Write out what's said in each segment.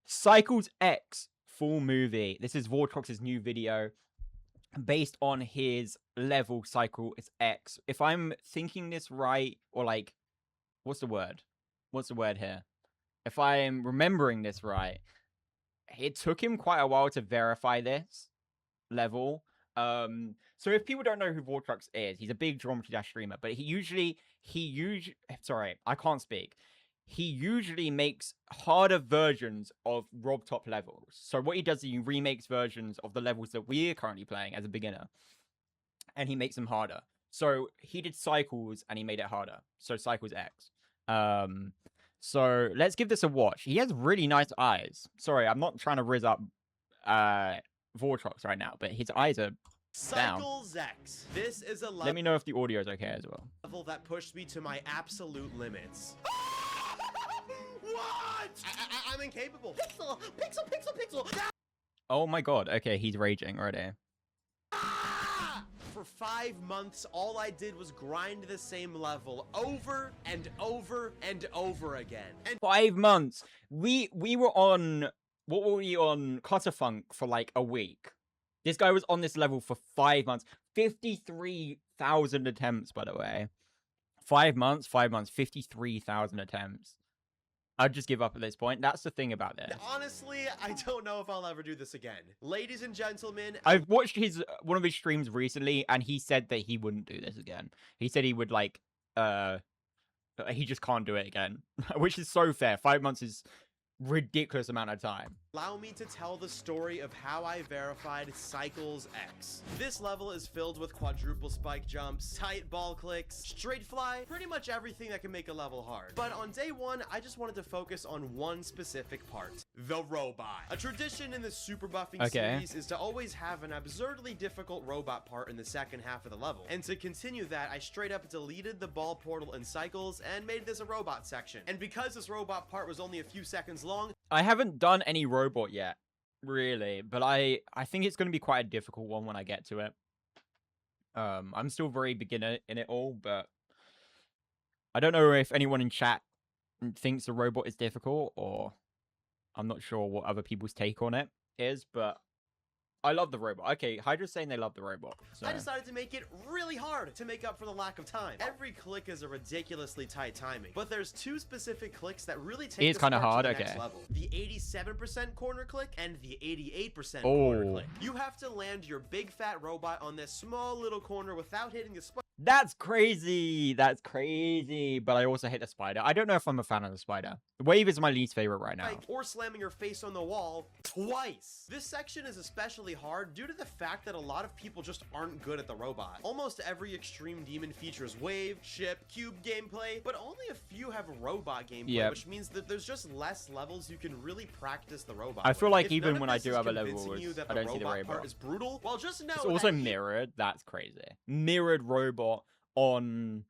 Cycles X full movie. This is Vortrox's new video based on his level Cycle X. If I'm thinking this right, or like, what's the word? What's the word here? If I'm remembering this right, it took him quite a while to verify this level. So if people don't know who Vortrox is, he's a big Geometry Dash streamer, but he usually sorry, I can't speak. He usually makes harder versions of Rob Top levels. So what he does is he remakes versions of the levels that we're currently playing as a beginner, and he makes them harder. So he did Cycles and he made it harder. So Cycles X. So let's give this a watch. He has really nice eyes. Sorry, I'm not trying to rizz up Vortrox right now, but his eyes are down. Cycles X. This is a Let me know if the audio is okay as well. level that pushed me to my absolute limits. What? I'm incapable. Pixel, pixel, pixel, pixel. Oh my god. Okay, he's raging already. For 5 months, all I did was grind the same level over and over and over again. And 5 months. We were on, what were we on? Clutterfunk for like a week. This guy was on this level for 5 months. 53,000 attempts, by the way. 5 months, 53,000 attempts. I'd just give up at this point. That's the thing about this. honestly, I don't know if I'll ever do this again. Ladies and gentlemen, I've watched one of his streams recently, and he said that he wouldn't do this again. He said he would like, he just can't do it again, which is so fair. 5 months is ridiculous amount of time. allow me to tell the story of how I verified Cycles X. This level is filled with quadruple spike jumps, tight ball clicks, straight fly, pretty much everything that can make a level hard. But on day one, I just wanted to focus on one specific part, the robot. A tradition in the super buffing series is to always have an absurdly difficult robot part in the second half of the level. And to continue that, I straight up deleted the ball portal in Cycles and made this a robot section. And because this robot part was only a few seconds long, I haven't done any robot yet, really, but I think it's going to be quite a difficult one when I get to it. I'm still very beginner in it all, but I don't know if anyone in chat thinks the robot is difficult, or I'm not sure what other people's take on it is, but I love the robot. Okay, Hydra's saying they love the robot. So I decided to make it really hard to make up for the lack of time. Every click is a ridiculously tight timing, but there's two specific clicks that really take it's kind of hard. to the next level. The 87% corner click and the 88% Oh. corner click. You have to land your big fat robot on this small little corner without hitting the spike. That's crazy. That's crazy. But I also hate the spider. I don't know if I'm a fan of the spider. The wave is my least favorite right now. Or slamming your face on the wall twice. This section is especially hard due to the fact that a lot of people just aren't good at the robot. Almost every extreme demon features wave, ship, cube gameplay, but only a few have robot gameplay, which means that there's just less levels you can really practice the robot. I feel like if even when I do have a level, level, that I don't see the robot part is brutal. Well, just know it's also mirrored. That's crazy. Mirrored robot on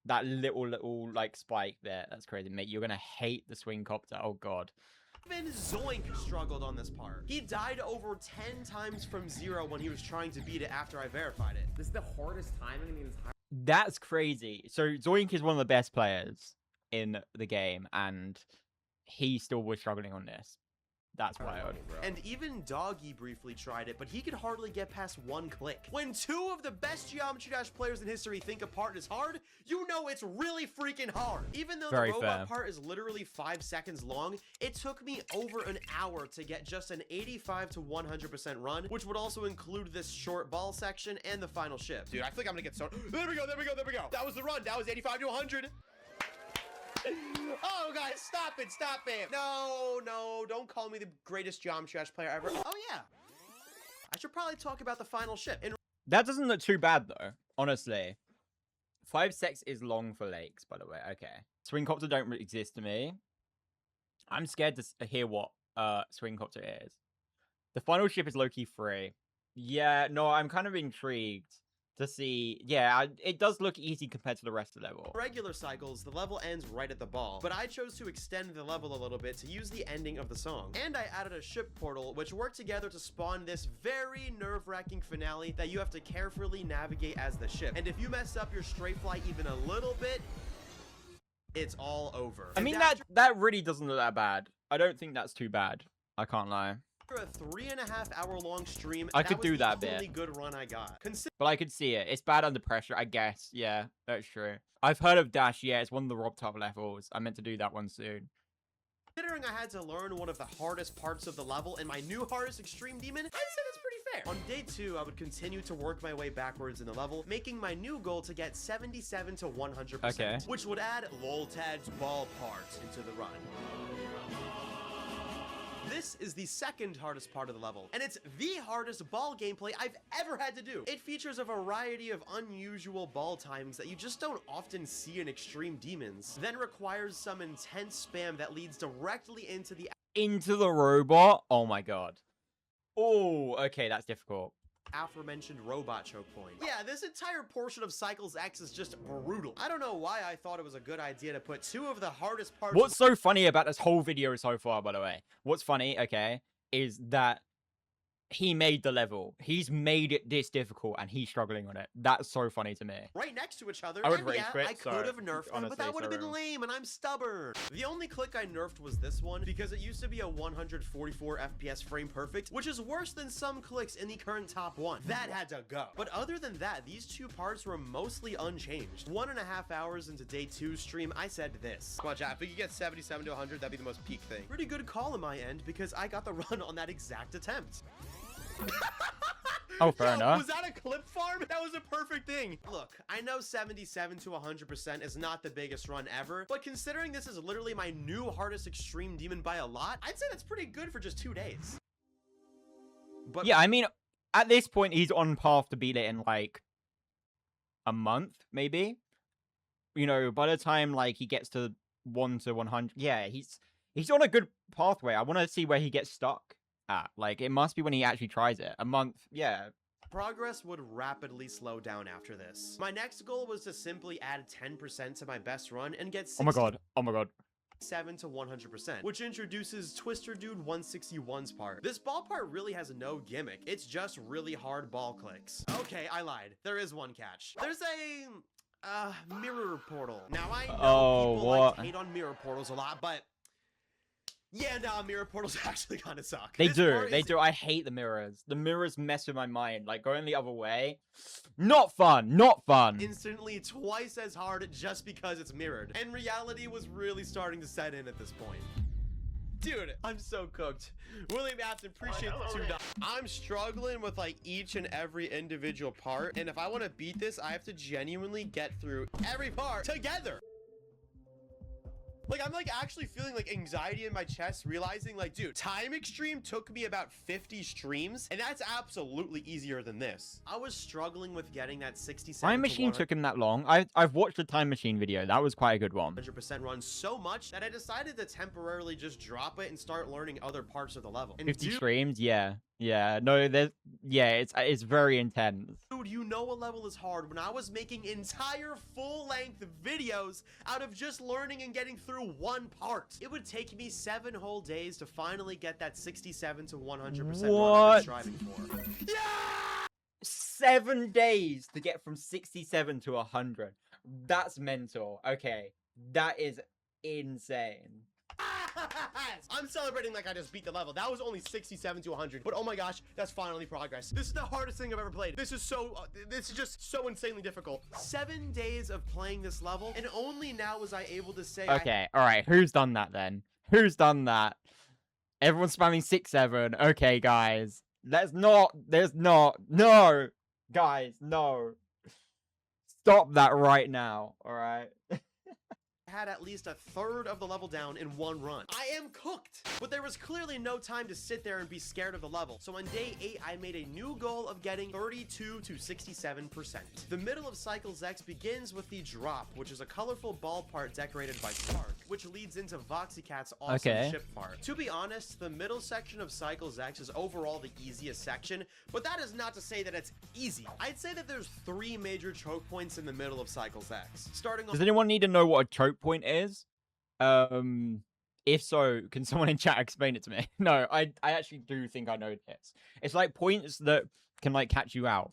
that little like spike there. That's crazy, mate. You're gonna hate the swing copter. Oh god. Even Zoink struggled on this part. He died over 10 times from 0 when he was trying to beat it after I verified it. This is the hardest timing in the entire. That's crazy. So Zoink is one of the best players in the game, and he still was struggling on this. That's wild. And even Doggy briefly tried it, but he could hardly get past 1 click. When 2 of the best Geometry Dash players in history think a part is hard, you know it's really freaking hard. Even though the robot part is literally 5 seconds long, it took me over an hour to get just an 85 to 100% run, which would also include this short ball section and the final ship. Dude, I feel like I'm gonna get so. There we go, there we go, there we go. That was the run. That was 85 to 100. Oh, guys, stop it, stop it. No, no, don't call me the greatest Geometry Dash player ever. Oh, yeah. I should probably talk about the final ship. That doesn't look too bad, though, honestly. 5 secs is long for lakes, by the way. Okay. Swing copter don't exist to me. I'm scared to hear what swing copter is. The final ship is low-key free. Yeah, no, I'm kind of intrigued to see. Yeah, it does look easy compared to the rest of the level. Regular Cycles, the level ends right at the ball, but I chose to extend the level a little bit to use the ending of the song. And I added a ship portal, which worked together to spawn this very nerve-wracking finale that you have to carefully navigate as the ship. And if you mess up your straight fly even a little bit, it's all over. I mean, that really doesn't look that bad. I don't think that's too bad. I can't lie. For a 3.5-hour long stream, I could was do the that bit. only good run I got. But I could see it. It's bad under pressure, I guess. Yeah, that's true. I've heard of Dash. Yeah, it's one of the Rob Top levels. I meant to do that one soon. Considering I had to learn one of the hardest parts of the level and my new hardest extreme demon, I'd say that's pretty fair. On day 2, I would continue to work my way backwards in the level, making my new goal to get 77 to 100%, Okay. which would add Loltad's ball part into the run. This is the second hardest part of the level, and it's the hardest ball gameplay I've ever had to do. It features a variety of unusual ball timings that you just don't often see in extreme demons, then requires some intense spam that leads directly into the robot? Oh my god. Oh, okay, that's difficult. aforementioned robot choke point. Yeah, this entire portion of Cycles X is just brutal. I don't know why I thought it was a good idea to put 2 of the hardest parts. What's so funny about this whole video so far, by the way? What's funny, okay, is that he made the level. He's made it this difficult, and he's struggling on it. That's so funny to me. Right next to each other. I would and rage yeah, quit. I could have nerfed them, Honestly, but that would have been sorry. lame, and I'm stubborn. The only click I nerfed was this one, because it used to be a 144 FPS frame perfect, which is worse than some clicks in the current top 1. That had to go. But other than that, these 2 parts were mostly unchanged. 1.5 hours into day 2 stream, I said this. Come on, chat, if we could get 77 to 100, that'd be the most peak thing. Pretty good call on my end, because I got the run on that exact attempt. Oh, fair Yo, enough. Was that a clip farm? That was a perfect thing. Look, I know 77 to 100% is not the biggest run ever, but considering this is literally my new hardest extreme demon by a lot, I'd say that's pretty good for just 2 days. But Yeah, I mean, at this point, he's on path to beat it in, like, a month, maybe? You know, by the time, like, he gets to 1 to 100, yeah, he's on a good pathway. I want to see where he gets stuck at. Like, it must be when he actually tries it. A month, yeah. progress would rapidly slow down after this. My next goal was to simply add 10% to my best run and get 67 Oh my god. to 100%, which introduces Twister Dude 161's part. This ball part really has no gimmick. It's just really hard ball clicks. Okay, I lied. There is one catch. There's a mirror portal. Now I know people like to hate on mirror portals a lot, but yeah, nah, mirror portals actually kind of suck. They This do. part They is do. I hate the mirrors. The mirrors mess with my mind. Like, going the other way. Not fun. Not fun. instantly twice as hard just because it's mirrored. And reality was really starting to set in at this point. Dude, I'm so cooked. William Afton, appreciate the $2. I'm struggling with like each and every individual part. And if I want to beat this, I have to genuinely get through every part together. Like, I'm like actually feeling like anxiety in my chest, realizing like, dude, Time Extreme took me about 50 streams, and that's absolutely easier than this. I was struggling with getting that 67 Time Machine took him that long. I've watched the Time Machine video. That was quite a good one. 100% run so much that I decided to temporarily just drop it and start learning other parts of the level. And 50 dude, streams, yeah. Yeah, no, it's very intense. Dude, you know a level is hard when I was making entire full-length videos out of just learning and getting through one part. It would take me 7 whole days to finally get that 67 to 100% run I've been striving for. Yeah! 7 days to get from 67 to 100. That's mental. Okay, that is insane. I'm celebrating like I just beat the level. That was only 67 to 100, but oh my gosh, that's finally progress. This is the hardest thing I've ever played. This is just so insanely difficult. 7 days of playing this level, and only now was I able to say Okay, alright, who's done that then? Who's done that? Everyone's spamming 6-7. Okay, guys. No! Guys, no. Stop that right now, alright? had at least a third of the level down in one run. I am cooked! But there was clearly no time to sit there and be scared of the level. So on day 8, I made a new goal of getting 32 to 67%. The middle of Cycles X begins with the drop, which is a colorful ball part decorated by Spark, which leads into Voxycat's awesome ship part. To be honest, the middle section of Cycles X is overall the easiest section, but that is not to say that it's easy. I'd say that there's 3 major choke points in the middle of Cycles X. Starting off— Does anyone need to know what a choke point is? If so, can someone in chat explain it to me? No, I actually do think I know this. It's like points that can like catch you out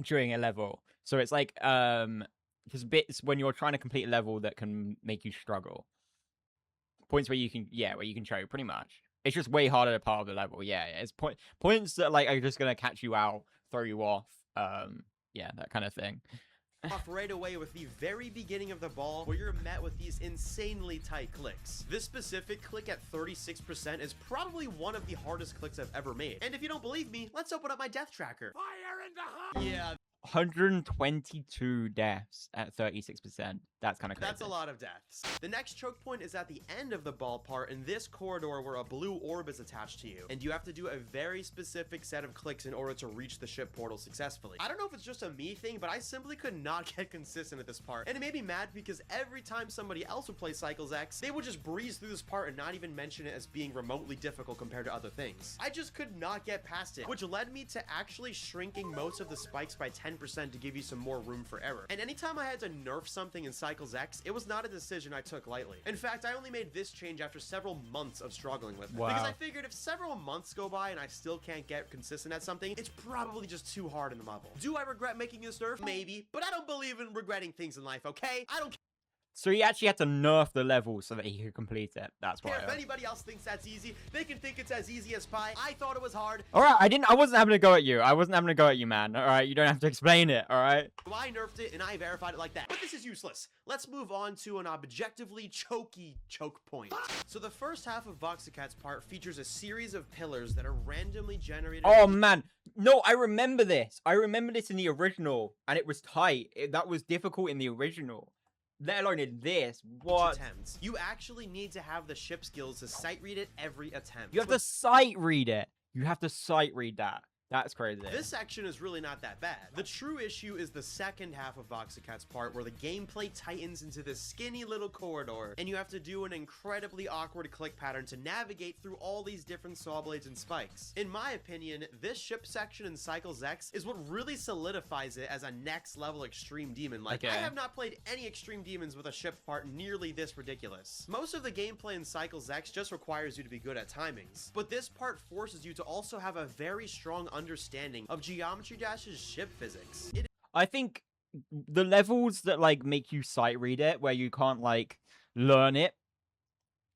during a level. So it's like just bits when you're trying to complete a level that can make you struggle. Points where you can choke, pretty much. It's just way harder part of the level. Yeah, it's points that like are just gonna catch you out, throw you off. Yeah, that kind of thing. Off right away with the very beginning of the ball, where you're met with these insanely tight clicks. This specific click at 36% is probably one of the hardest clicks I've ever made. And if you don't believe me, let's open up my death tracker. Fire in the hole! Yeah. 122 deaths at 36%. That's kind of crazy. That's a lot of deaths. The next choke point is at the end of the ball part in this corridor where a blue orb is attached to you. And you have to do a very specific set of clicks in order to reach the ship portal successfully. I don't know if it's just a me thing, but I simply could not get consistent at this part. And it made me mad because every time somebody else would play Cycles X, they would just breeze through this part and not even mention it as being remotely difficult compared to other things. I just could not get past it, which led me to actually shrinking most of the spikes by 10% to give you some more room for error. And anytime I had to nerf something in Cycles X, it was not a decision I took lightly. In fact, I only made this change after several months of struggling with it. Wow. Because I figured if several months go by and I still can't get consistent at something, it's probably just too hard in the level. Do I regret making this nerf? Maybe, but I don't believe in regretting things in life, okay? I don't So he actually had to nerf the level so that he could complete it. That's why. care if anybody else thinks that's easy. They can think it's as easy as pie. I thought it was hard. All right, I wasn't having a go at you. I wasn't having a go at you, man. All right, you don't have to explain it. All right. So I nerfed it and I verified it like that. But this is useless. Let's move on to an objectively choky choke point. So the first half of Voxicat's part features a series of pillars that are randomly generated. Oh man, no, I remember this. I remember this in the original, and it was tight. That was difficult in the original. Let alone in this. What? Attempts. You actually need to have the ship skills to sight read it every attempt. You have to sight read it. You have to sight read that. That's crazy. This section is really not that bad. The true issue is the second half of Voxicat's part, where the gameplay tightens into this skinny little corridor, and you have to do an incredibly awkward click pattern to navigate through all these different saw blades and spikes. In my opinion, this ship section in Cycles X is what really solidifies it as a next level extreme demon. Like, Okay. I have not played any extreme demons with a ship part nearly this ridiculous. Most of the gameplay in Cycles X just requires you to be good at timings, but this part forces you to also have a very strong understanding of Geometry Dash's ship physics. I think the levels that like make you sight read it, where you can't like learn it,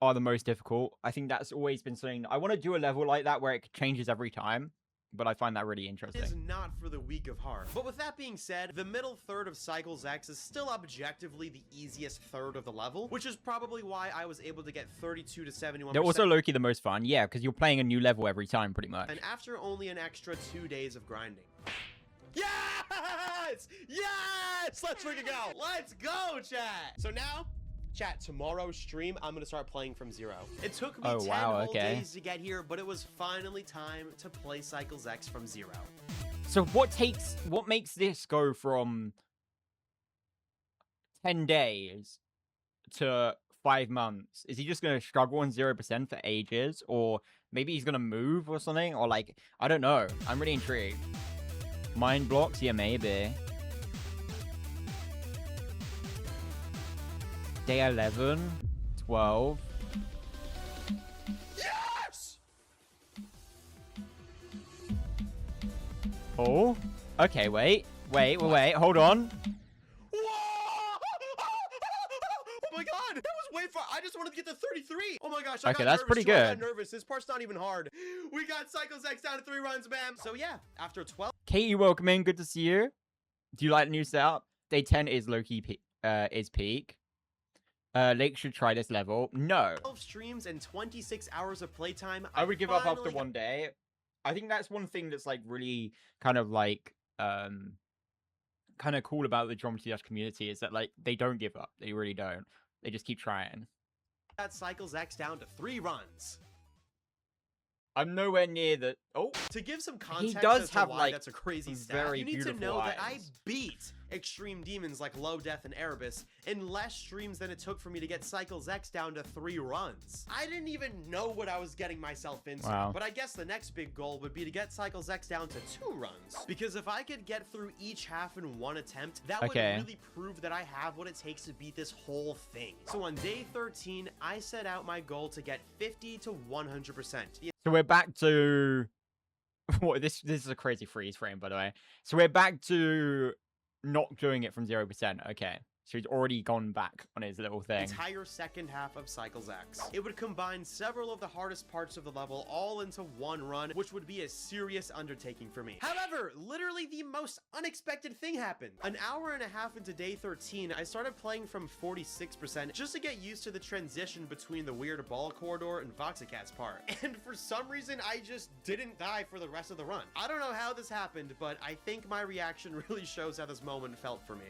are the most difficult. I think that's always been something. I want to do a level like that where it changes every time, but I find that really interesting. It is not for the weak of heart. But with that being said, the middle third of Cycles X is still objectively the easiest third of the level, which is probably why I was able to get 32 to 71%. They're also low-key the most fun, yeah, because you're playing a new level every time, pretty much. And after only an extra 2 days of grinding. Yes! Yes! Let's freaking go! Let's go, chat! So now, chat, tomorrow's stream, I'm gonna start playing from zero. It took me 10 whole days to get here, but it was finally time to play Cycles X from zero. So what makes this go from 10 days to 5 months? Is he just gonna struggle on 0% for ages, or maybe he's gonna move or something, or like, I don't know. I'm really intrigued. Mind blocks? Yeah, maybe. Day 11, 12. Yes! Oh, okay, wait, hold on. Whoa! Oh my god, that was way far. I just wanted to get to 33. Oh my gosh, I Okay, got that's nervous pretty too. I got good. nervous. This part's not even hard. We got Cycles X down to 3 runs, man. So yeah, after 12. Katie, welcome in. Good to see you. Do you like the new setup? Day 10 is low-key is peak. Lake should try this level. No. 12 streams and 26 hours of playtime. I would give up after finally one day. I think that's one thing that's like really kind of like kind of cool about the Geometry Dash community is that like they don't give up. They really don't. They just keep trying. got Cycles X down to 3 runs. I'm nowhere near the. Oh, To give some context does as to have, why like, that's a crazy some stat, very you need to beautiful know that I eyes. beat extreme demons like Low Death and Erebus in less streams than it took for me to get Cycles X down to 3 runs. I didn't even know what I was getting myself into. Wow. But I guess the next big goal would be to get Cycles X down to 2 runs. Because if I could get through each half in 1 attempt, that Okay. would really prove that I have what it takes to beat this whole thing. So on day 13, I set out my goal to get 50 to 100%. so we're back to. What this is a crazy freeze frame, by the way. So we're back to not doing it from 0%. Okay. So he's already gone back on his little thing. Entire second half of Cycles X. It would combine several of the hardest parts of the level all into one run, which would be a serious undertaking for me. However, literally the most unexpected thing happened. An hour and a half into day 13, I started playing from 46% just to get used to the transition between the weird ball corridor and Voxicat's part. And for some reason, I just didn't die for the rest of the run. I don't know how this happened, but I think my reaction really shows how this moment felt for me.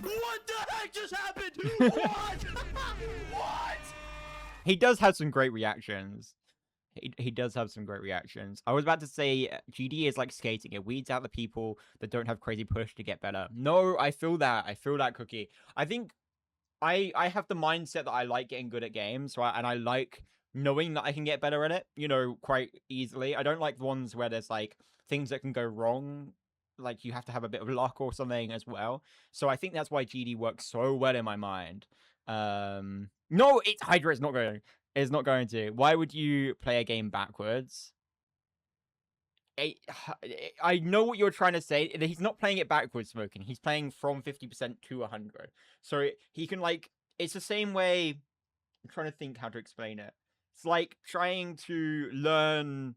What the heck just happened? What? What? He does have some great reactions. He does have some great reactions. I was about to say GD is like skating. It weeds out the people that don't have crazy push to get better. No, I feel that. I feel that, Cookie. I think I have the mindset that I like getting good at games, right? And I like knowing that I can get better at it, you know, quite easily. I don't like the ones where there's like things that can go wrong. Like you have to have a bit of luck or something as well. So I think that's why GD works so well in my mind. No, it's Hydra. It's not going. It's not going to. Why would you play a game backwards? I know what you're trying to say. He's not playing it backwards, Smoking. He's playing from 50% to 100. So he can like. It's the same way. I'm trying to think how to explain it. It's like trying to learn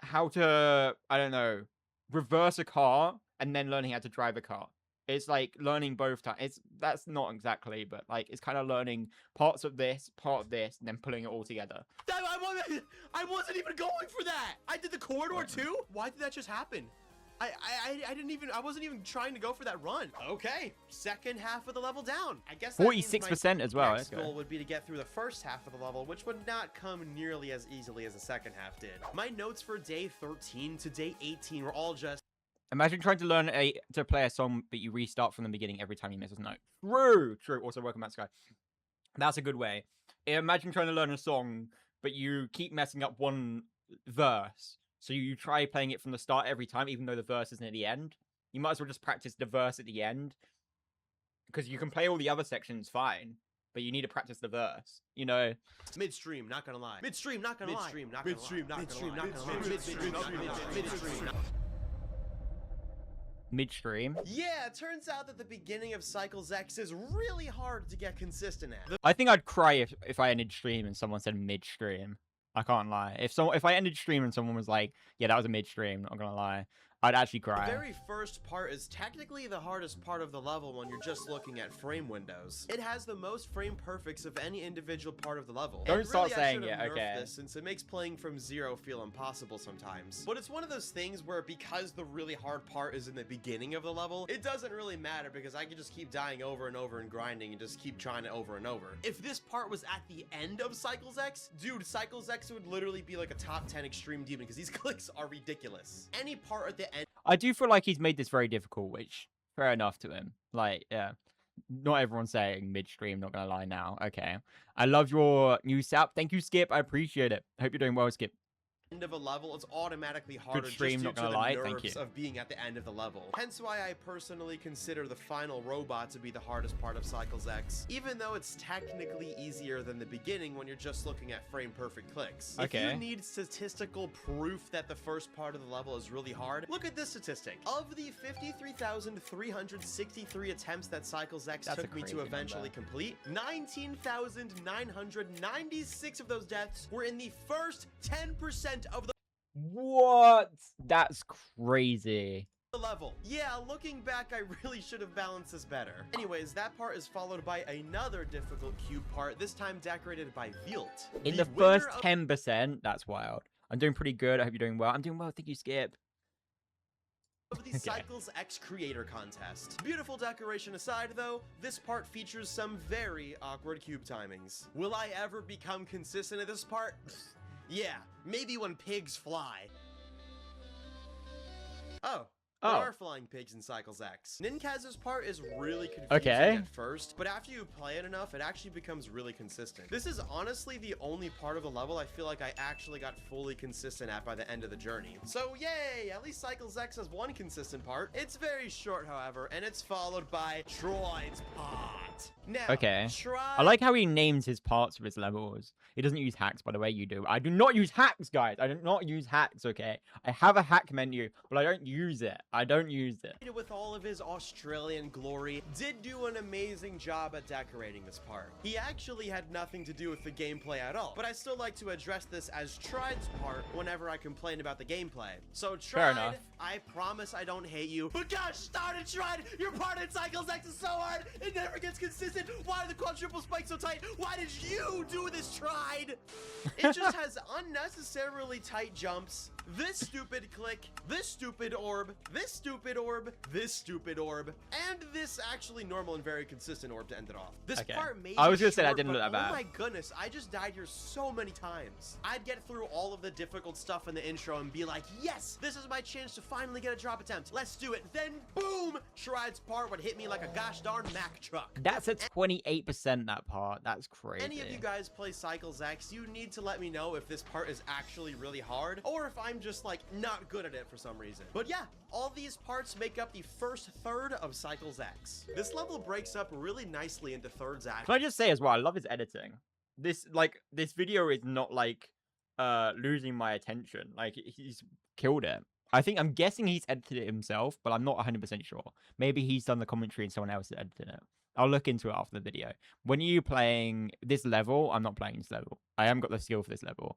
how to, I don't know, reverse a car and then learning how to drive a car. It's like learning both times. That's not exactly, but like it's kind of learning parts of this, part of this, and then pulling it all together. I wasn't even going for that. I did the corridor too. Why did that just happen? I wasn't even trying to go for that run. Okay, second half of the level down. I guess 46% as well. Next goal would be to get through the first half of the level, which would not come nearly as easily as the second half did. My notes for day 13 to day 18 were all just. Imagine trying to learn to play a song, but you restart from the beginning every time you miss a note. True. Also, welcome back, Sky. That's a good way. Imagine trying to learn a song, but you keep messing up one verse. So you try playing it from the start every time, even though the verse isn't at the end. You might as well just practice the verse at the end. Because you can play all the other sections fine, but you need to practice the verse, you know? Midstream, not gonna lie. Midstream, not gonna lie. Midstream, not gonna lie. Midstream, not gonna lie. Midstream, not gonna lie. Midstream. Midstream. Yeah, it turns out that the beginning of Cycles X is really hard to get consistent at. I think I'd cry if I ended stream and someone said midstream. I can't lie. If I ended stream and someone was like, yeah, that was a midstream, not gonna lie, I'd actually cry. The very first part is technically the hardest part of the level when you're just looking at frame windows. It has the most frame perfects of any individual part of the level. Don't start saying it, okay. This, since it makes playing from zero feel impossible sometimes. But it's one of those things where because the really hard part is in the beginning of the level, it doesn't really matter because I can just keep dying over and over and grinding and just keep trying it over and over. If this part was at the end of Cycles X, dude, Cycles X would literally be like a top 10 extreme demon because these clicks are ridiculous. Any part at the end. I do feel like he's made this very difficult, which fair enough to him. Like, yeah, not everyone's saying midstream, not gonna lie now. Okay. I love your new sap. Thank you, Skip. I appreciate it. Hope you're doing well, Skip. End of a level, it's automatically harder Good stream, just due not gonna to the lie. nerves Thank you. of being at the end of the level. Hence why I personally consider the final robot to be the hardest part of Cycles X, even though it's technically easier than the beginning when you're just looking at frame perfect clicks. Okay. If you need statistical proof that the first part of the level is really hard, look at this statistic. Of the 53,363 attempts that Cycles X took me to eventually complete, 19,996 of those deaths were in the first 10% of the What? That's crazy. level. Yeah, looking back, I really should have balanced this better. Anyways, that part is followed by another difficult cube part, this time decorated by Vilt. In the first 10%, that's wild. I'm doing pretty good. I hope you're doing well. I'm doing well. Thank you, Skip. Of the Cycles X Creator Contest. Beautiful decoration aside, though, this part features some very awkward cube timings. Will I ever become consistent at this part? Yeah, maybe when pigs fly. Oh. There are flying pigs in Cycles X. Ninkaz's part is really confusing at first, but after you play it enough, it actually becomes really consistent. This is honestly the only part of the level I feel like I actually got fully consistent at by the end of the journey. So yay, at least Cycles X has one consistent part. It's very short, however, and it's followed by Troy's pot. Now, I like how he names his parts of his levels. He doesn't use hacks, by the way, you do. I do not use hacks, guys. I do not use hacks, okay? I have a hack menu, but I don't use it. I don't use it. With all of his Australian glory, did do an amazing job at decorating this part. He actually had nothing to do with the gameplay at all, but I still like to address this as Tride's part whenever I complain about the gameplay. So Fair Tride, enough. I promise I don't hate you, but gosh darn it, Tride, your part in Cycles X is so hard, it never gets consistent. Why are the quadruple spikes so tight? Why did you do this, Tride? It just has unnecessarily tight jumps, this stupid click, this stupid orb, this stupid orb, this stupid orb, and this actually normal and very consistent orb to end it off. This Okay. part may I be was gonna say that short, didn't look but that bad. oh my goodness, I just died here so many times. I'd get through all of the difficult stuff in the intro and be like, yes, this is my chance to finally get a drop attempt. Let's do it. Then boom, Shride's part would hit me like a gosh darn Mack truck. That's a 28%, that part. That's crazy. Any of you guys play Cycles X, you need to let me know if this part is actually really hard or if I'm just like not good at it for some reason. But yeah, all these parts make up the first third of Cycles X. This level breaks up really nicely into thirds Can actually. I just say as well, I love his editing. This video is not like losing my attention. Like, he's killed it. I'm guessing he's edited it himself, but I'm not 100% sure. Maybe he's done the commentary and someone else is editing it. I'll look into it after the video. When you're playing this level, I'm not playing this level. I haven't got the skill for this level.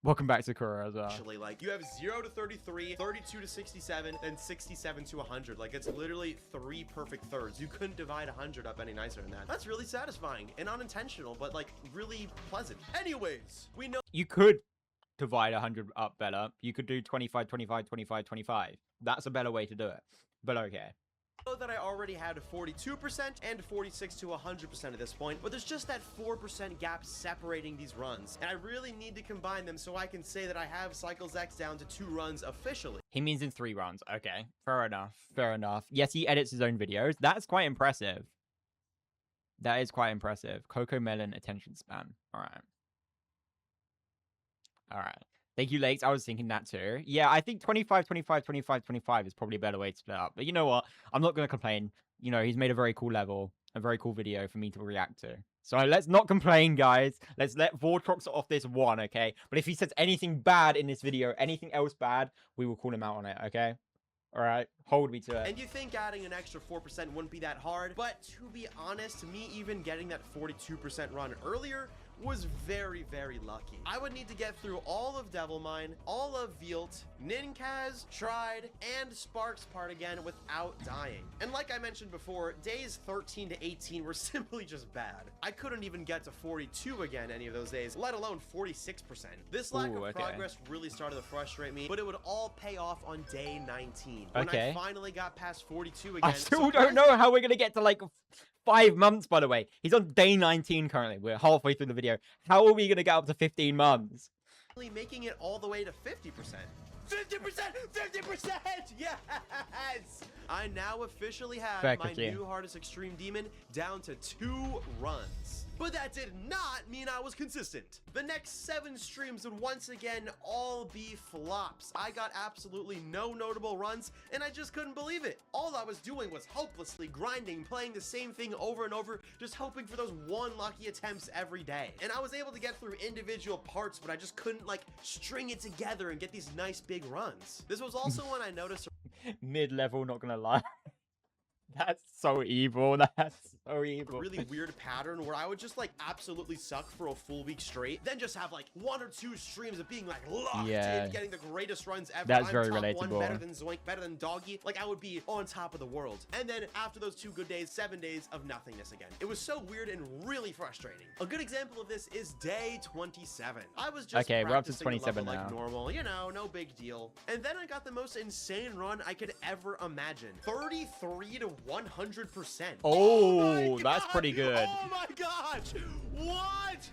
Welcome back to Kura as well. Actually, like, you have 0 to 33, 32 to 67, and 67 to 100. Like, it's literally 3 perfect thirds. You couldn't divide 100 up any nicer than that. That's really satisfying and unintentional, but, like, really pleasant. Anyways, we know You could divide 100 up better. You could do 25, 25, 25, 25. That's a better way to do it. But okay. that I already had 42% and 46 to 100% at this point, but there's just that 4% gap separating these runs, and I really need to combine them so I can say that I have Cycles X down to 2 runs officially. He means in 3 runs. Okay. Fair enough. Fair enough. Yes, he edits his own videos. That's quite impressive. That is quite impressive. Coco Melon attention span. All right. All right. Thank you, Lakes. I was thinking that too. Yeah, I think 25, 25, 25, 25 is probably a better way to split up. But you know what? I'm not going to complain. You know, he's made a very cool level, a very cool video for me to react to. So let's not complain, guys. Let's let Vortrox off this one, okay? But if he says anything bad in this video, anything else bad, we will call him out on it, okay? All right, hold me to it. And you think adding an extra 4% wouldn't be that hard, but to be honest, me even getting that 42% run earlier was very, very lucky. I would need to get through all of Devilmine, all of Vielt, Ninkaz, Tride, and Sparks part again without dying. And like I mentioned before, days 13 to 18 were simply just bad. I couldn't even get to 42 again any of those days, let alone 46%. This lack of progress really started to frustrate me, but it would all pay off on day 19. When I finally got past 42 again. I still don't know how we're going to get to like 5 months, by the way. He's on day 19 currently. We're halfway through the video. How are we going to get up to 15 months? Making it all the way to 50%. 50%! 50%! Yes! I now officially have my new hardest extreme demon down to 2 runs. But that did not mean I was consistent. The next 7 streams would once again all be flops. I got absolutely no notable runs, and I just couldn't believe it. All I was doing was hopelessly grinding, playing the same thing over and over, just hoping for those 1 lucky attempts every day. And I was able to get through individual parts, but I just couldn't like string it together and get these nice big runs. This was also when I noticed mid-level, not gonna lie. That's so evil. That's so evil. A really weird pattern where I would just like absolutely suck for a full week straight, then just have like 1 or 2 streams of being like locked in, getting the greatest runs ever. That's I'm very top relatable. 1, better than Zoink, better than Doggy. Like I would be on top of the world. And then after those 2 good days, 7 days of nothingness again. It was so weird and really frustrating. A good example of this is day 27. I was just we're up to 27 now. now. Like normal, you know, no big deal. And then I got the most insane run I could ever imagine. 33 to 100%. Oh, that's pretty good. Oh my gosh! What?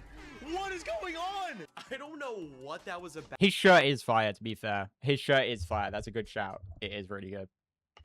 What is going on? I don't know what that was about. His shirt is fire, to be fair. His shirt is fire. That's a good shout. It is really good.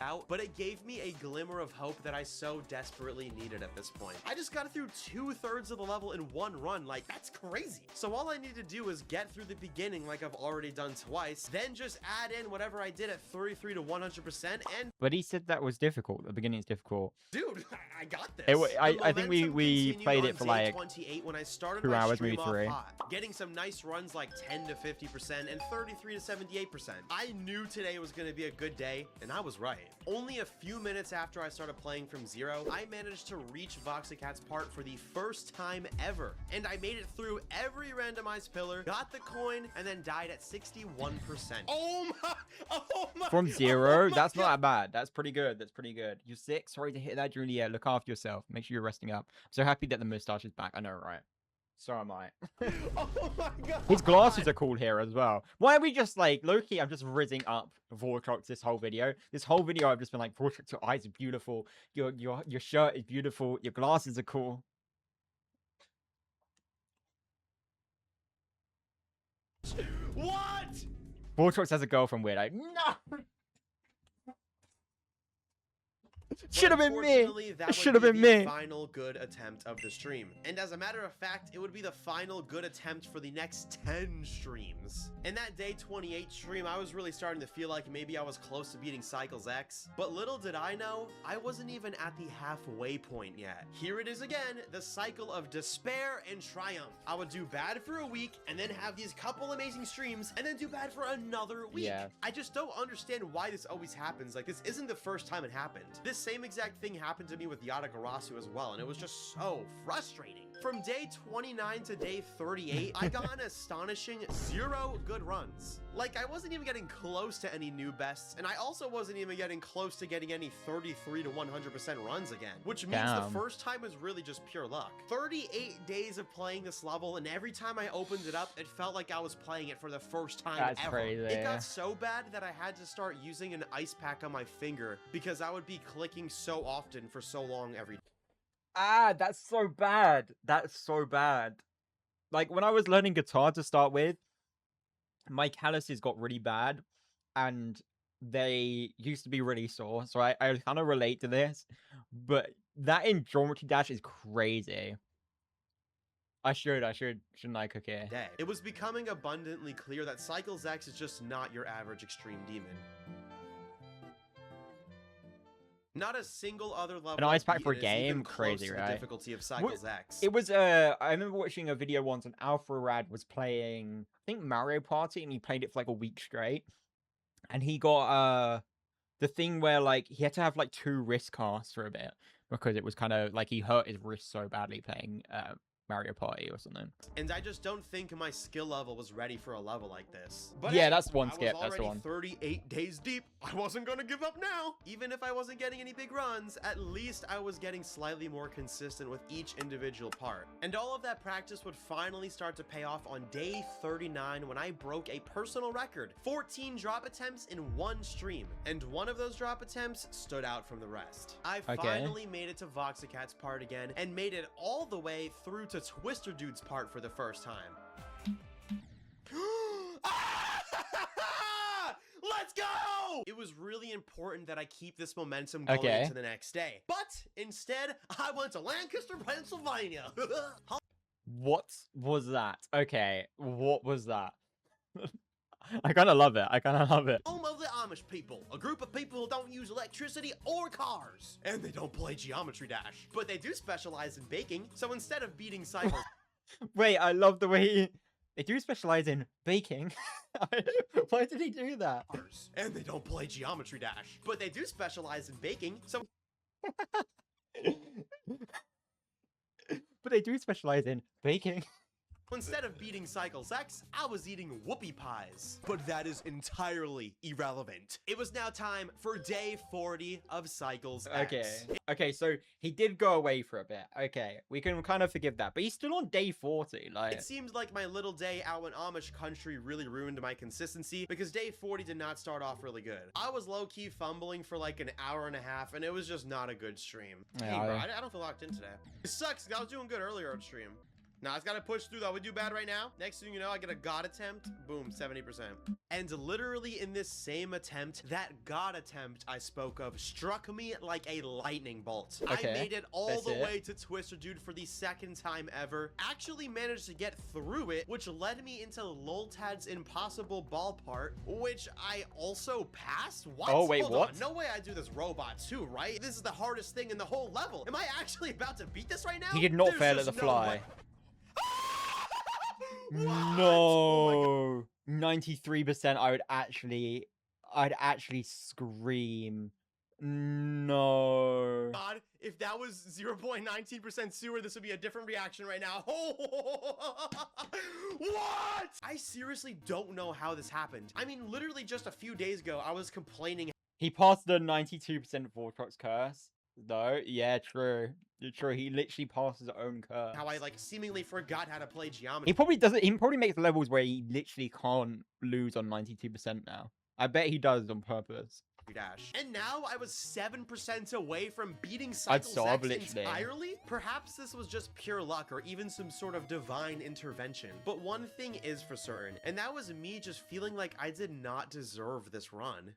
out, but it gave me a glimmer of hope that I so desperately needed at this point. I just got through 2/3 of the level in one run. Like, that's crazy. So all I need to do is get through the beginning like I've already done twice, then just add in whatever I did at 33 to 100%, and But he said that was difficult. The beginning is difficult. dude, I got this. I think we Momentum played continued it for on day like 28 when I started 2 my hours, stream maybe off 3. hot, getting some nice runs like 10 to 50% and 33 to 78%. I knew today was going to be a good day, and I was right. Only a few minutes after I started playing from zero, I managed to reach Voxicat's part for the first time ever, and I made it through every randomized pillar, got the coin, and then died at 61%. Oh my From 0? oh my That's God. not that bad. That's pretty good. That's pretty good. You're sick. Sorry to hit that, Julia. Look after yourself. Make sure you're resting up. I'm so happy that the mustache is back. I know, right? So am I. Oh my God. His glasses are cool here as well. Why are we just like, low-key, I'm just rizzing up Vortrox this whole video. This whole video, I've just been like, Vortrox, your eyes are beautiful. Your shirt is beautiful. Your glasses are cool. What? Vortrox has a girlfriend, weirdo. No! Should have been me. Unfortunately, that Should would have be been the me. final good attempt of the stream. And as a matter of fact, it would be the final good attempt for the next 10 streams. In that day 28 stream, I was really starting to feel like maybe I was close to beating Cycles X. But little did I know, I wasn't even at the halfway point yet. Here it is again, the cycle of despair and triumph. I would do bad for a week, and then have these couple amazing streams, and then do bad for another week. Yeah. I just don't understand why this always happens. Like, this isn't the first time it happened. This same exact thing happened to me with Yatagarasu as well, and it was just so frustrating. From day 29 to day 38, I got an astonishing 0 good runs. Like, I wasn't even getting close to any new bests, and I also wasn't even getting close to getting any 33 to 100% runs again, which means Damn. the first time was really just pure luck. 38 days of playing this level, and every time I opened it up, it felt like I was playing it for the first time That's ever. crazy. It got so bad that I had to start using an ice pack on my finger because I would be clicking so often for so long every day. Ah, that's so bad. That's so bad. Like, when I was learning guitar to start with, my calluses got really bad, and they used to be really sore, so I kind of relate to this, but that in Geometry Dash is crazy. Shouldn't I cook it? It was becoming abundantly clear that Cycles X is just not your average extreme demon. Not a single other level. An ice I've pack for a beaten is even game? close Crazy, to the right? difficulty of Cycles X. It was, I remember watching a video once, and Alpha Rad was playing, I think, Mario Party, and he played it for like a week straight, and he got, the thing where, like, he had to have, like, 2 wrist casts for a bit, because it was kind of, like, he hurt his wrist so badly playing, Mario Party or something. And I just don't think my skill level was ready for a level like this. But Yeah, hey, that's one I skip, was that's the already one. 38 days deep. I wasn't gonna give up now. Even if I wasn't getting any big runs, at least I was getting slightly more consistent with each individual part. And all of that practice would finally start to pay off on day 39 when I broke a personal record. 14 drop attempts in one stream. And one of those drop attempts stood out from the rest. I finally made it to Voxicat's part again and made it all the way through to Twister Dude's part for the first time. Let's go! It was really important that I keep this momentum going into the next day. But instead, I went to Lancaster, Pennsylvania. What was that? Okay, what was that? I kind of love it. Home of the Amish people, a group of people who don't use electricity or cars. And they don't play Geometry Dash. But they do specialize in baking, so instead of beating cycles... Wait, I love the way they do specialize in baking. Why did he do that? And they don't play Geometry Dash. But they do specialize in baking, so... But they do specialize in baking. Instead of beating Cycles X, I was eating whoopie pies. But that is entirely irrelevant. It was now time for day 40 of Cycles X. Okay, so he did go away for a bit. Okay, we can kind of forgive that. But he's still on day 40. Like, it seemed like my little day out in Amish country really ruined my consistency because day 40 did not start off really good. I was low-key fumbling for like an hour and a half, and it was just not a good stream. Yeah, hey, bro, I don't feel locked in today. It sucks, 'cause I was doing good earlier on stream. Nah, it's gotta push through though. We do bad right now. Next thing you know, I get a God attempt. Boom, 70%. And literally in this same attempt, that God attempt I spoke of struck me like a lightning bolt. Okay, I made it all that's the it. way to Twister Dude for the second time ever. Actually managed to get through it, which led me into Loltad's impossible ball part, which I also passed. What? Oh, wait, Hold what? on. No way I do this robot too, right? This is the hardest thing in the whole level. Am I actually about to beat this right now? He did not There's fail at just the no fly. way. What? Oh my God. No, 93%. I'd actually scream. No. God, if that was 0.19% sewer, this would be a different reaction right now. What? I seriously don't know how this happened. I mean, literally just a few days ago, I was complaining. He passed the 92% Vortex curse, though. Yeah, true. True. He literally passed his own curse. How I like seemingly forgot how to play geometry. He probably doesn't. He probably makes levels where he literally can't lose on 92% now. I bet he does on purpose. Dash. And now I was 7% away from beating I'd Cycles sob, X literally. entirely? Perhaps this was just pure luck or even some sort of divine intervention. But one thing is for certain, and that was me just feeling like I did not deserve this run.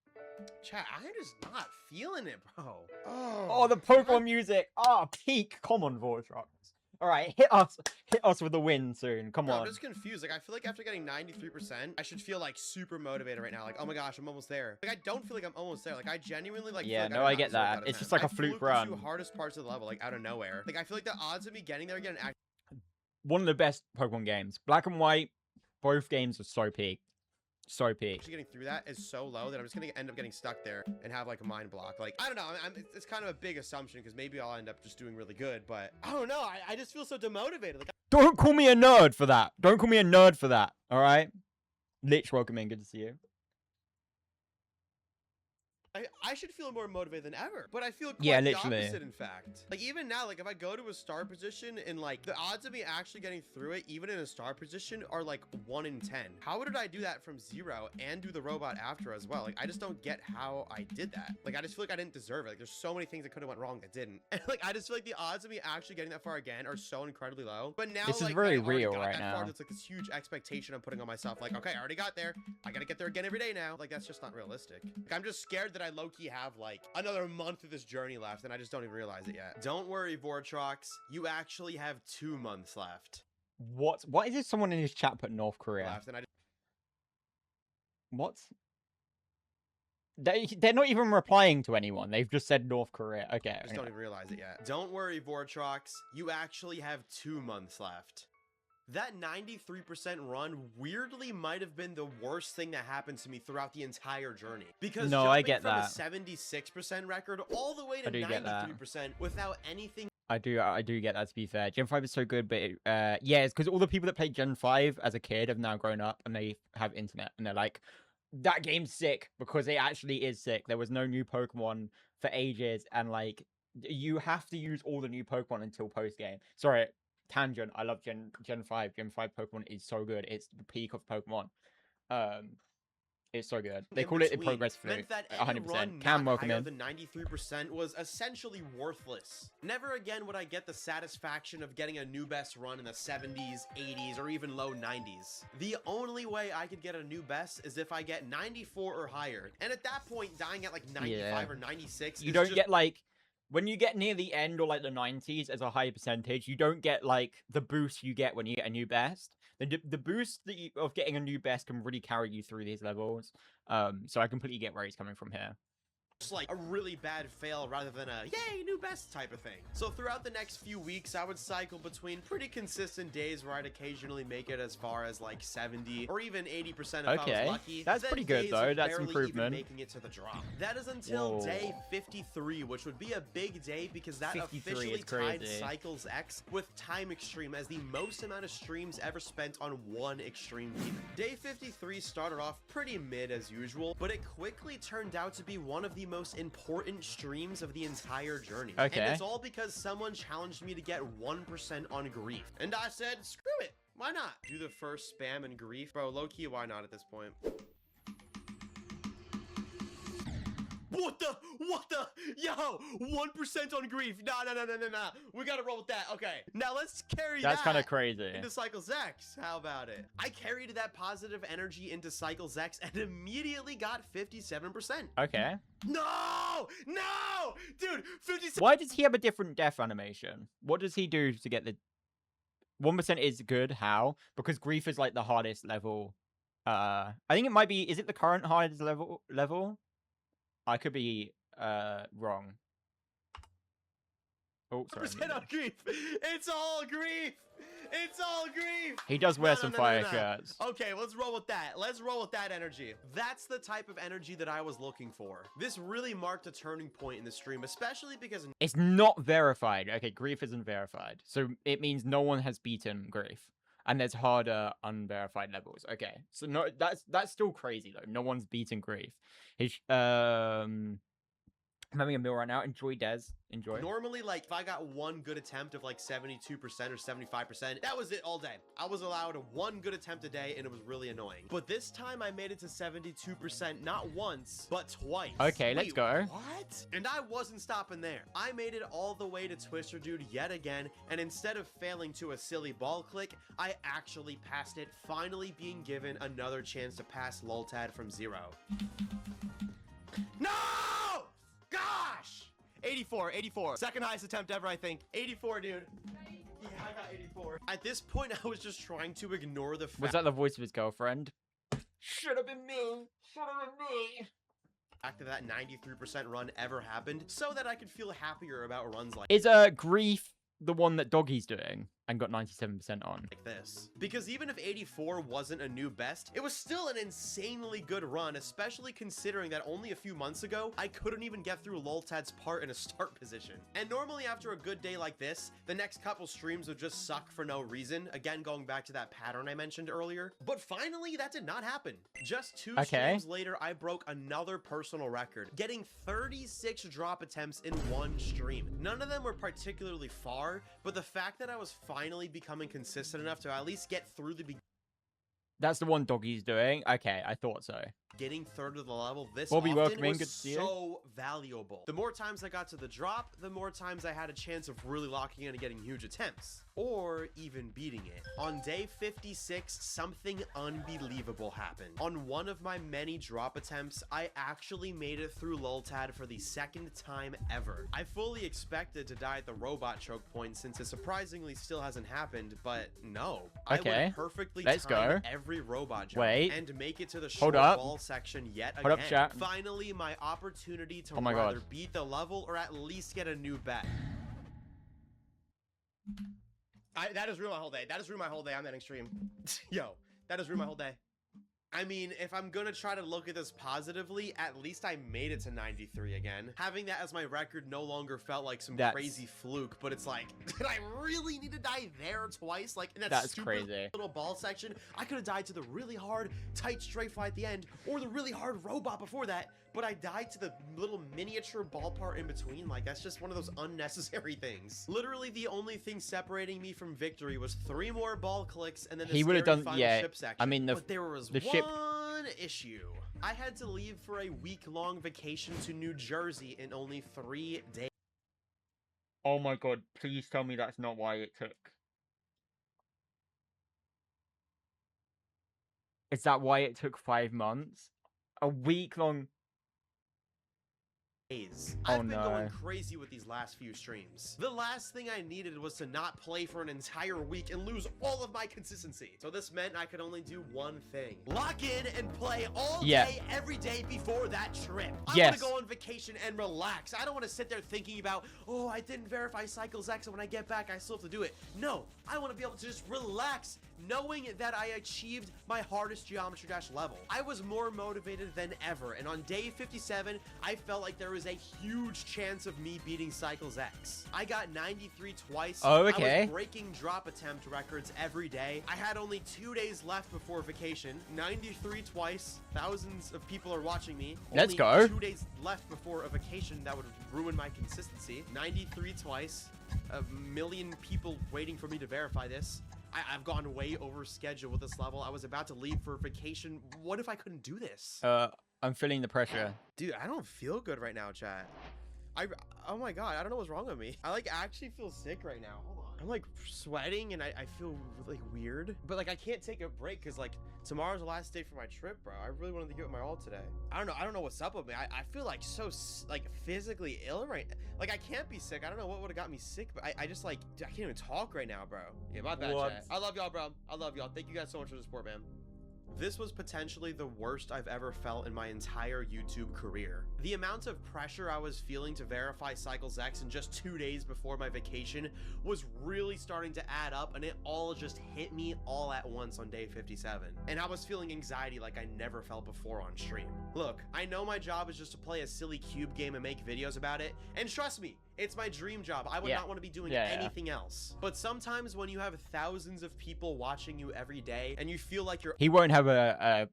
Chat, I'm just not feeling it, bro. Oh, the Pokemon music. Ah, peak. Come on, Vortex. All right, hit us with the win soon. Come Bro, on. I'm just confused. Like, I feel like after getting 93%, I should feel like super motivated right now. Like, oh my gosh, I'm almost there. Like, I don't feel like I'm almost there. Like, I genuinely like. Yeah, feel like no, I I did not get deserve that. out of It's 10. just like a I flew fluke the run. two hardest parts of the level, like out of nowhere. Like, I feel like the odds of me getting there again. One of the best Pokemon games. Black and White. Both games are so peak. So peak. Actually getting through that is so low that I'm just gonna end up getting stuck there and have like a mind block. Like, I don't know. It's kind of a big assumption because maybe I'll end up just doing really good, but I don't know. I just feel so demotivated. Like, Don't call me a nerd for that. Don't call me a nerd for that. All right. Lich, welcome in. Good to see you. I should feel more motivated than ever, but I feel quite Yeah, the literally. opposite, in fact. Like, even now, like, if I go to a star position and, like, the odds of me actually getting through it, even in a star position, are, like, 1 in 10. How did I do that from 0 and do the robot after as well? Like, I just don't get how I did that. Like, I just feel like I didn't deserve it. Like, there's so many things that could have went wrong that didn't. And, like, I just feel like the odds of me actually getting that far again are so incredibly low. But now, This is like, very I already real got right that far, now. it's like this huge expectation I'm putting on myself. Like, okay, I already got there. I gotta get there again every day now. Like, that's just not realistic. Like, I'm just scared that I low-key have, like, another month of this journey left, and I just don't even realize it yet. Don't worry, Vortrox. You actually have 2 months left. What? Why is there someone in his chat put North Korea? Left, and I What? They're not even replying to anyone. They've just said North Korea. Okay. just don't even realize it yet. Don't worry, Vortrox. You actually have 2 months left. That 93% run weirdly might have been the worst thing that happened to me throughout the entire journey. Because No, I jumping get from that. a 76% record all the way to I do get that. 93% without anything. I do get that, to be fair. Gen 5 is so good, but yeah, it's because all the people that played Gen 5 as a kid have now grown up and they have internet and they're like, that game's sick, because it actually is sick. There was no new Pokemon for ages, and like, you have to use all the new Pokemon until post-game. Sorry, tangent. I love Gen 5. Gen 5 Pokemon is so good. It's the peak of Pokemon. It's so good. They call it in progress through. Meant that any 100%. run Cam, not welcome higher in. than 93% was essentially worthless. Never again would I get the satisfaction of getting a new best run in the 70s, 80s, or even low 90s. The only way I could get a new best is if I get 94 or higher. And at that point, dying at like 95 or 96 You is don't just get like, when you get near the end or like the 90s as a high percentage, you don't get like the boost you get when you get a new best. The boost of getting a new best can really carry you through these levels. So I completely get where he's coming from here. like a really bad fail rather than a yay new best type of thing. So throughout the next few weeks, I would cycle between pretty consistent days where I'd occasionally make it as far as like 70 or even 80% if I was lucky. That's Then pretty good days though. of That's barely improvement. even making it to the drop. That is until Whoa. day 53, which would be a big day because that 53 officially is tied crazy. Cycles X with Time Extreme as the most amount of streams ever spent on one extreme demon. Day 53 started off pretty mid as usual, but it quickly turned out to be one of the most important streams of the entire journey. Okay. And it's all because someone challenged me to get 1% on grief. And I said, screw it. Why not? Do the first spam and grief. Bro, low-key, why not at this point? What the? Yo, 1% on grief. Nah. We gotta roll with that. Okay. Now let's carry That's kind that of crazy. into Cycles X. How about it? I carried that positive energy into Cycles X and immediately got 57%. Okay. No! Dude, 57. Why does he have a different death animation? What does he do to get the 1% is good? How? Because grief is like the hardest level. I think it might be. Is it the current hardest level? I could be wrong. Oh, sorry. 100% on grief. It's all grief. He does wear some fire No. shirts. Okay, let's roll with that. Let's roll with that energy. That's the type of energy that I was looking for. This really marked a turning point in the stream, especially because It's not verified. Okay, grief isn't verified. So it means no one has beaten grief. And there's harder unverified levels. Okay. So no, that's still crazy though. No one's beaten grief. I'm having a meal right now. Enjoy, Des. Enjoy. normally, like, if I got one good attempt of like 72% or 75%, that was it all day. I was allowed one good attempt a day, and it was really annoying. But this time, I made it to 72% not once, but twice. Okay, let's Wait, go. What? And I wasn't stopping there. I made it all the way to Twister Dude yet again, and instead of failing to a silly ball click, I actually passed it, finally being given another chance to pass Loltad from 0. No! Gosh! 84. Second highest attempt ever, I think. 84, dude. Yeah, I got 84. At this point, I was just trying to ignore the fact Was that the voice of his girlfriend? Should have been me. that that 93% run ever happened, so that I could feel happier about runs like Is grief the one that Doggy's doing and got 97% on? this. Because even if 84 wasn't a new best, it was still an insanely good run, especially considering that only a few months ago, I couldn't even get through Loltad's part in a start position. And normally after a good day like this, the next couple streams would just suck for no reason, again going back to that pattern I mentioned earlier. But finally, that did not happen. Just 2 streams later, I broke another personal record, getting 36 drop attempts in one stream. None of them were particularly far, but the fact that I was finally becoming consistent enough to at least get through the That's the one Doggy's doing? Okay, I thought so. getting third of the level this Bobby, often welcome in. was Good to see you. so valuable. The more times I got to the drop, the more times I had a chance of really locking in and getting huge attempts, or even beating it. On day 56, something unbelievable happened. On one of my many drop attempts, I actually made it through Loltad for the second time ever. I fully expected to die at the robot choke point since it surprisingly still hasn't happened, but no. I Okay, would perfectly let's time go. every robot jump Wait. and make it to the Hold short up. ball section yet Hold again. up, chat. Finally, my opportunity to Oh my either God. beat the level or at least get a new bet. That has ruined my whole day. I'm ending stream. Yo, that has ruined my whole day. I mean, if I'm gonna try to look at this positively, at least I made it to 93 again. Having that as my record no longer felt like some crazy fluke, but it's like, did I really need to die there twice? Like, in that That's stupid crazy. little ball section? I could have died to the really hard, tight straight fly at the end, or the really hard robot before that, but I died to the little miniature ball part in between. Like, that's just one of those unnecessary things. Literally, the only thing separating me from victory was 3 more ball clicks, and then the He would have scary done, final yeah. ship section. I mean, but there was the ship. one issue. I had to leave for a week-long vacation to New Jersey in only 3 days. Oh my God, please tell me that's not why it took. Is that why it took 5 months? A week long. I've been no. going crazy with these last few streams. The last thing I needed was to not play for an entire week and lose all of my consistency. So this meant I could only do one thing. Lock in and play all day, every day before that trip. I want to go on vacation and relax. I don't want to sit there thinking about, oh, I didn't verify Cycles X, and when I get back, I still have to do it. No, I want to be able to just relax, knowing that I achieved my hardest Geometry Dash level. I was more motivated than ever, and on day 57, I felt like there was a huge chance of me beating Cycles X. I got 93 twice. Oh, okay. I was breaking drop attempt records every day. I had only 2 days left before vacation. 93 twice. Thousands of people are watching me. Let's only go. 2 days left before a vacation that would ruin my consistency. 93 twice. A million people waiting for me to verify this. I've gone way over schedule with this level. I was about to leave for vacation. What if I couldn't do this? I'm feeling the pressure. Dude, I don't feel good right now, chat. Oh my god, I don't know what's wrong with me. I like actually feel sick right now. Hold on. I'm like sweating and I feel like weird. But like I can't take a break because like tomorrow's the last day for my trip, bro. I really wanted to give it my all today. I don't know what's up with me. I feel like so like physically ill right now. Like I can't be sick. I don't know what would have got me sick, but I just like I can't even talk right now, bro. Yeah, my bad, chat. I love y'all, bro. I love y'all. Thank you guys so much for the support, man. This was potentially the worst I've ever felt in my entire YouTube career. The amount of pressure I was feeling to verify Cycles X in just 2 days before my vacation was really starting to add up, and it all just hit me all at once on day 57. And I was feeling anxiety like I never felt before on stream. Look, I know my job is just to play a silly cube game and make videos about it, and trust me, it's my dream job. I would not want to be doing anything else. But sometimes when you have thousands of people watching you every day and you feel like you're— He won't have a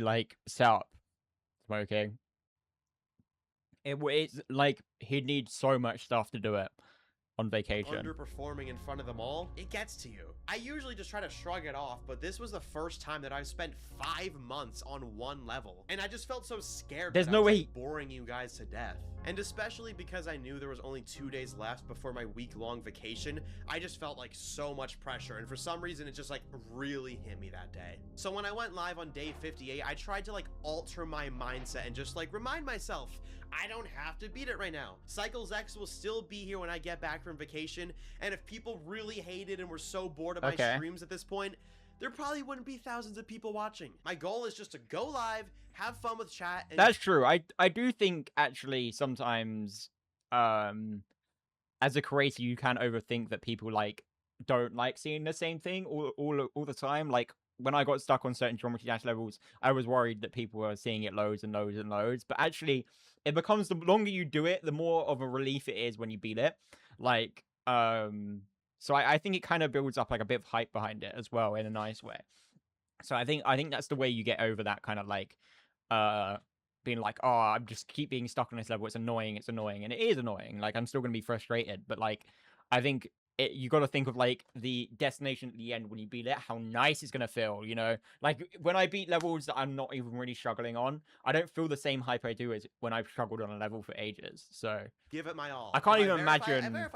like setup smoking. It's like he'd need so much stuff to do it on vacation. Underperforming in front of them all, it gets to you. I usually just try to shrug it off, but this was the first time that I've spent 5 months on one level, and I just felt so scared. There's no way boring you guys to death. And especially because I knew there was only 2 days left before my week-long vacation, I just felt like so much pressure, and for some reason it just like really hit me that day. So when I went live on day 58, I tried to like alter my mindset and just like remind myself, I don't have to beat it right now. Cycles X will still be here when I get back from vacation, and if people really hated and were so bored of my streams at this point, there probably wouldn't be thousands of people watching. My goal is just to go live, have fun with chat. And that's true. I do think actually sometimes as a creator you can overthink that people like don't like seeing the same thing all the time. Like when I got stuck on certain Geometry Dash levels, I was worried that people were seeing it loads and loads and loads. But actually, it becomes, the longer you do it, the more of a relief it is when you beat it. Like, so I think it kind of builds up like a bit of hype behind it as well in a nice way. So I think that's the way you get over that kind of like, being like, oh, I'm just keep being stuck on this level. It's annoying, and it is annoying. Like I'm still gonna be frustrated, but like I think you got to think of like the destination at the end when you beat it, how nice it's gonna feel, you know? Like when I beat levels that I'm not even really struggling on, I don't feel the same hype I do as when I've struggled on a level for ages. So give it my all. I can't even imagine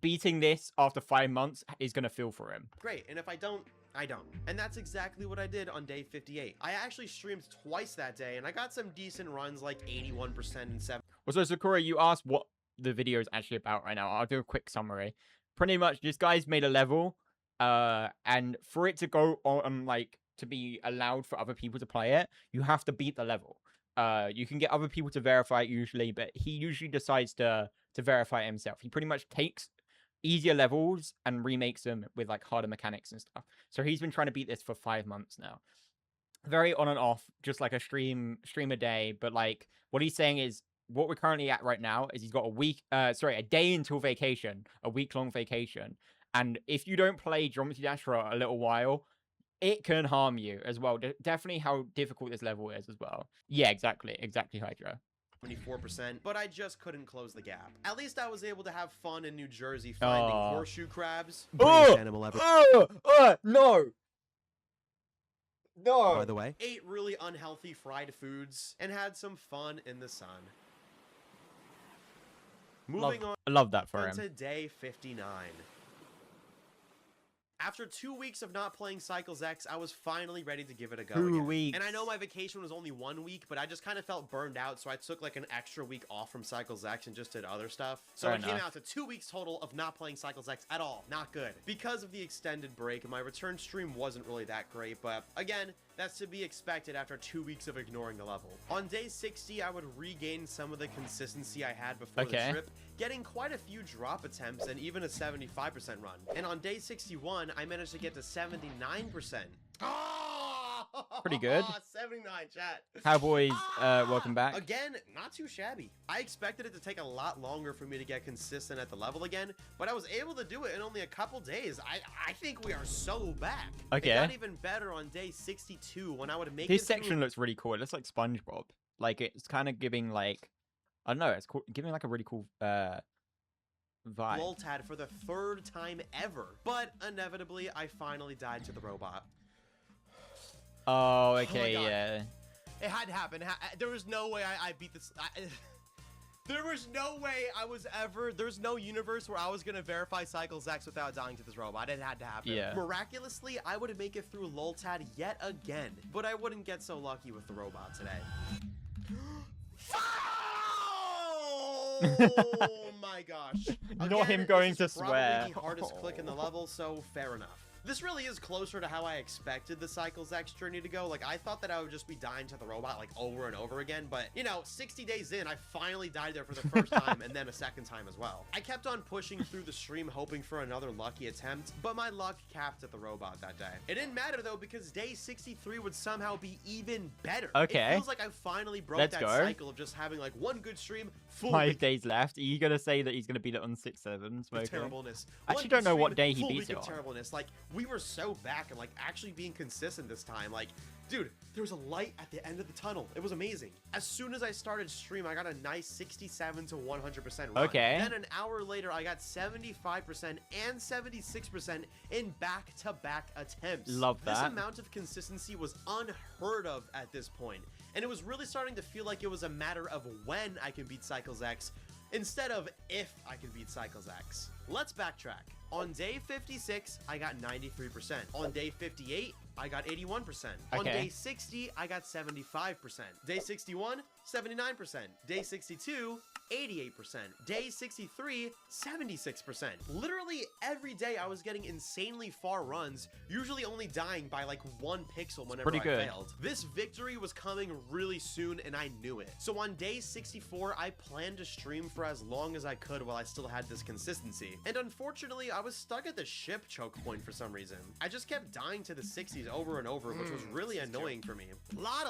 beating this after 5 months is gonna feel for him. Great, and if I don't, I don't. And that's exactly what I did on day 58. I actually streamed twice that day, and I got some decent runs, like 81% and 7. Well, so Sakura, you asked what the video is actually about right now. I'll do a quick summary. Pretty much, this guy's made a level, and for it to go on, like, to be allowed for other people to play it, you have to beat the level. You can get other people to verify it usually, but he usually decides to verify it himself. He pretty much takes easier levels and remakes them with like harder mechanics and stuff. So he's been trying to beat this for 5 months now. Very on and off, just like a stream a day. But like what he's saying is what we're currently at right now is he's got a day until vacation, a week-long vacation. And if you don't play Geometry Dash for a little while, it can harm you as well. Definitely how difficult this level is as well. Yeah, exactly, Hydra. 24%, but I just couldn't close the gap. At least I was able to have fun in New Jersey finding horseshoe crabs. Animal ever. No. No. By the way, ate really unhealthy fried foods and had some fun in the sun. Moving on. I love that for him. To day 59. After 2 weeks of not playing Cycles X, I was finally ready to give it a go again. 2 weeks. And I know my vacation was only 1 week, but I just kind of felt burned out, so I took like an extra week off from Cycles X and just did other stuff. So it came out to 2 weeks total of not playing Cycles X at all. Not good. Because of the extended break, my return stream wasn't really that great, but again, that's to be expected after 2 weeks of ignoring the level. On day 60, I would regain some of the consistency I had before the trip, getting quite a few drop attempts and even a 75% run. And on day 61, I managed to get to 79%. Pretty good. 79, chat. Cowboys, welcome back. Again, not too shabby. I expected it to take a lot longer for me to get consistent at the level again, but I was able to do it in only a couple days. I think we are so back. Okay. It got even better on day 62 when I would make this section looks really cool. It looks like SpongeBob. Like it's kind of giving like, I don't know, it's giving like a really cool vibe. Loltad for the 3rd time ever, but inevitably I finally died to the robot. Oh, okay, yeah. It had to happen. There was no way I beat this. There was no way there's no universe where I was gonna verify Cycles X without dying to this robot. It had to happen. Yeah. Miraculously, I would make it through Loltad yet again, but I wouldn't get so lucky with the robot today. Oh my gosh. Not him Again, going this to is swear. probably the hardest click in the level, so fair enough. This really is closer to how I expected the Cycles X journey to go. Like, I thought that I would just be dying to the robot, like, over and over again. But, you know, 60 days in, I finally died there for the first time and then a second time as well. I kept on pushing through the stream, hoping for another lucky attempt, but my luck capped at the robot that day. It didn't matter, though, because day 63 would somehow be even better. Okay. It feels like I finally broke Let's that go. cycle of just having, like, one good stream, full 5 days left. Are you gonna say that he's gonna beat it on 6-7 smoking? terribleness. I One actually don't know what stream, day he full beat week it of on. terribleness. Like, we were so back and like actually being consistent this time. Like, dude, there was a light at the end of the tunnel. It was amazing. As soon as I started stream, I got a nice 67 to 100% run. Okay. Then an hour later, I got 75% and 76% in back-to-back attempts. Love that. This amount of consistency was unheard of at this point, and it was really starting to feel like it was a matter of when I can beat Cycles X instead of if I can beat Cycles X. Let's backtrack. On day 56, I got 93%. On day 58, I got 81%. On Okay. day 60, I got 75%. Day 61, 79%. Day 62, 88%. Day 63, 76%. Literally every day I was getting insanely far runs, usually only dying by like 1 pixel whenever pretty I good. failed. This victory was coming really soon and I knew it. So on day 64, I planned to stream for as long as I could while I still had this consistency. And unfortunately, I was stuck at the ship choke point for some reason. I just kept dying to the 60s over and over, which was really annoying for me. A lot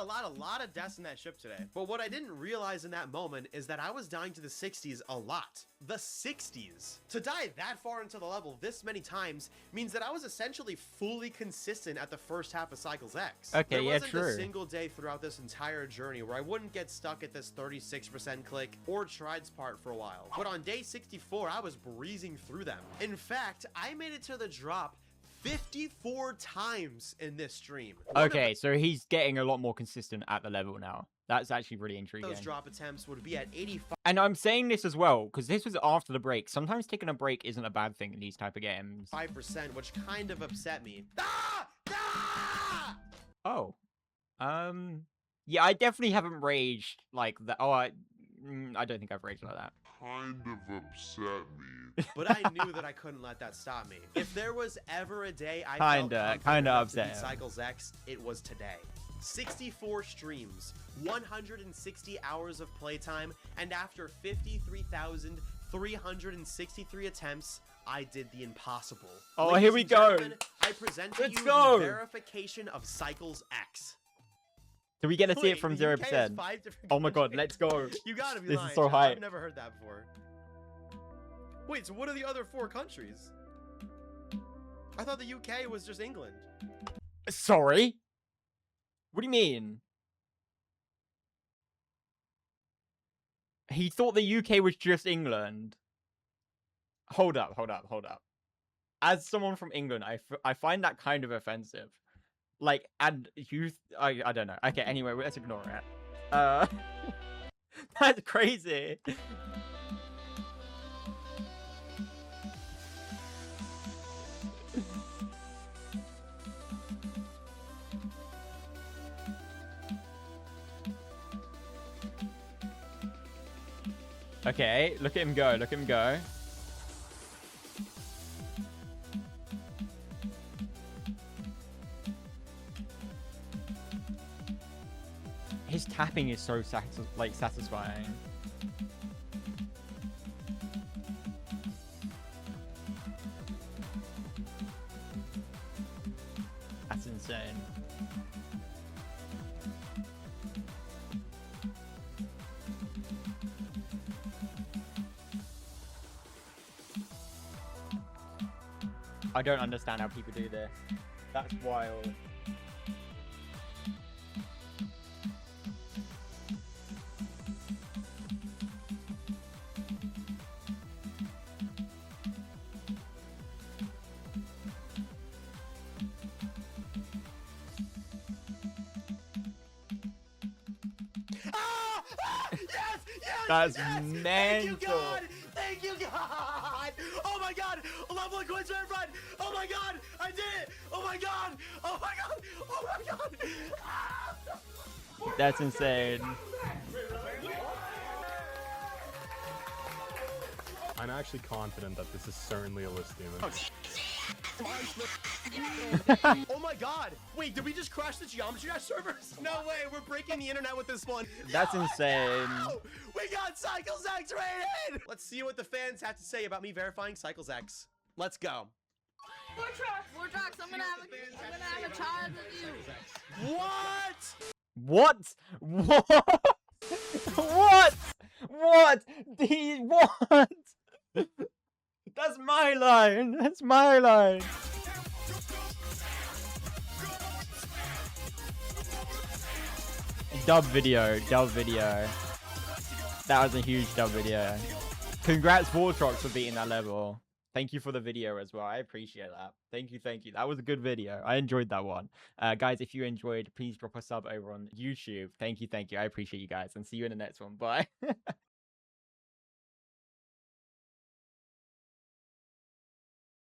of deaths in that ship today. But what I didn't realize in that moment is that I was dying to the 60s a lot. The 60s. To die that far into the level this many times means that I was essentially fully consistent at the first half of Cycles X. Okay, there yeah, wasn't true. a single day throughout this entire journey where I wouldn't get stuck at this 36% click or Tride's part for a while. But on day 64, I was breezing through them. In fact, I made it to the drop 54 times in this stream. Okay, so he's getting a lot more consistent at the level now. That's actually really intriguing. Those drop attempts would be at 85. And I'm saying this as well, because this was after the break. Sometimes taking a break isn't a bad thing in these type of games. 5%, which kind of upset me. Ah! Ah! Oh. Yeah, I definitely haven't raged like that. Oh, I don't think I've raged like that. Kind of upset me. But I knew that I couldn't let that stop me. If there was ever a day I Kinda felt confident enough to upset beat him. Cycles X, it was today. 64 streams, 160 hours of playtime, and after 53,363 attempts, I did the impossible. Oh, Ladies here we and go. gentlemen, I present to Let's you go. the verification of Cycles X. Do we get to see Wait, it from the UK has 0%? 5 different Oh my god, countries? let's go. You gotta be This is lying. so hype. I've never heard that before. Wait, so what are the other 4 countries? I thought the UK was just England. Sorry? What do you mean? He thought the UK was just England. Hold up. As someone from England, I find that kind of offensive. Like, and you... I don't know. Okay, anyway, let's ignore it. That's crazy. Okay, look at him go, look at him go. His tapping is so satisfying. That's insane. I don't understand how people do this. That's wild. Ah! Ah! Yes! Yes! That's yes! Thank you, mental. God! Thank you, God! Oh my God! A level of coins verified! Oh my God! I did it! Oh my God! Oh my God! Oh my God! Ah! That's insane. I'm actually confident that this is certainly a list demon. Oh my God! Wait, did we just crash the Geometry Dash servers? No way, we're breaking the internet with this one. That's insane. We got Cycles X rated! Let's see what the fans have to say about me verifying Cycles X. Let's go. Vortrox, I'm gonna have a child with you. What? What? What? What? What? What? That's my line. That's my line. Dub video. Dub video. That was a huge dub video. Congrats, Vortrox, for beating that level. Thank you for the video as well. I appreciate that. Thank you, thank you. That was a good video. I enjoyed that one. Guys, if you enjoyed, please drop a sub over on YouTube. Thank you, thank you. I appreciate you guys, and see you in the next one. Bye.